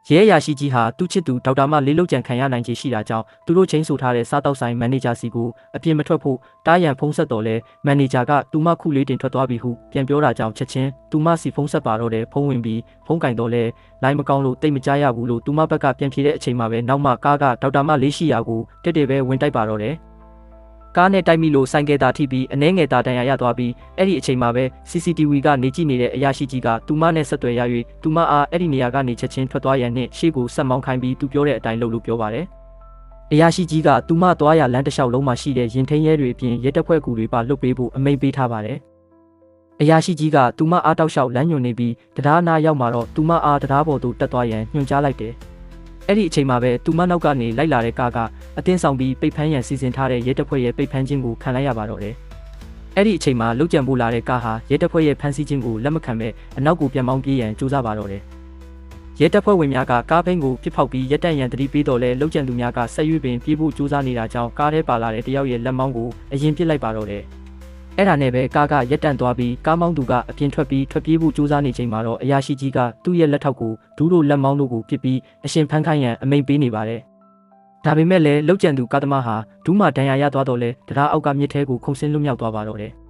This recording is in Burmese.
ရဲအရာရှိကြီးဟာသူ့ချစ်သူဒေါက်တာမလေးလုံးကြံခံရနိုင်ခြေရှိတာကြောင့်သူတို့ချင်းဆိုထားတဲ့စားတောက်ဆိုင်မန်နေဂျာစီကိုအပြင်မထွက်ဖို့တားရန်ဖုံးဆက်တော်လဲမန်နေဂျာကသူမခုလေးတင်ထွက်သွားပြီဟုပြန်ပြောတာကြောင့်ချက်ချင်းသူမစီဖုံးဆက်ပါတော့တယ်ဖုံးဝင်ပြီးဖုံးကင်တော်လဲလိုင်းမကောင်းလို့တိတ်မကြရဘူးလို့သူမဘက်ကပြန်ဖြေတဲ့အချိန်မှာပဲနောက်မှကားကဒေါက်တာမလေးရှိရာကိုတက်တယ်ပဲဝင်တိုက်ပါတော့တယ်ကားနဲ့တိုက်မိလို့ဆိုင်ကယ်တာထိပြီးအနှဲငယ်တာတန်ရာရသွားပြီးအဲ့ဒီအချိန်မှာပဲ CCTV ကနေကြည့်နေတဲ့အရာရှိကြီးကသူမနဲ့ဆက်သွယ်ရ၍သူမအားအဲ့ဒီနေရာကနေချက်ချင်းထွက်သွားရန်နဲ့ရှေ့ကိုဆက်မောင်းခိုင်းပြီးသူပြောတဲ့အတိုင်းလုပ်လို့ပြောပါတယ်။အရာရှိကြီးကသူမသွားရလမ်းတစ်လျှောက်လုံးမှာရှိတဲ့ရင်ထိန်ရဲတွေအပြင်ရဲတပ်ဖွဲ့ကူတွေပါလှုပ်ပေးဖို့အမိန့်ပေးထားပါတယ်။အရာရှိကြီးကသူမအားတောက်လျှောက်လမ်းညွှန်နေပြီးတရားနာရောက်မှာတော့သူမအားတရားပေါ်သို့တက်သွားရန်ညွှန်ကြားလိုက်တယ်။အဲ့ဒီအချိန်မှာပဲသူမနောက်ကနေလိုက်လာတဲ့ကားကအတင်းဆောင်ပြီးပိတ်ဖမ်းရန်စီစဉ်ထားတဲ့ရဲတပ်ဖွဲ့ရဲ့ပိတ်ဖမ်းခြင်းကိုခံလိုက်ရပါတော့တယ်။အဲ့ဒီအချိန်မှာလုတ်ကြံဖို့လာတဲ့ကားဟာရဲတပ်ဖွဲ့ရဲ့ဖမ်းဆီးခြင်းကိုလက်မခံဘဲအနောက်ကိုပြန်မောင်းပြေးရန်ကြိုးစားပါတော့တယ်။ရဲတပ်ဖွဲ့ဝင်များကကားဘိန်းကိုပြစ်ဖောက်ပြီးရက်တန့်ရန်တတိပေးတော်လဲလုတ်ကြံသူများကဆက်ရွေးပင်ပြေးဖို့ကြိုးစားနေတာကြောင့်ကားထဲပါလာတဲ့တယောက်ရဲ့လက်မောင်းကိုအရင်ပစ်လိုက်ပါတော့တယ်။အဲ့ဒါနဲ့ပဲကားကရက်တန့်သွားပြီးကားမောင်းသူကအပြင်ထွက်ပြေးဖို့ကြိုးစားနေချိန်မှာတော့အရာရှိကြီးကသူ့ရဲ့လက်ထောက်ကိုဒူးတို့လက်မောင်းတို့ကိုပစ်ပြီးအရှင်ဖမ်းခိုင်းရန်အမိန့်ပေးနေပါတယ်။ဒါပေမဲ့လည်းလုတ်ကြံသူကားသမားဟာဒူးမှဒဏ်ရာရသွားတော့လဲတရားအောက်ကမြစ်ထဲကိုခုန်ဆင်းလွတ်မြောက်သွားပါတော့တယ်။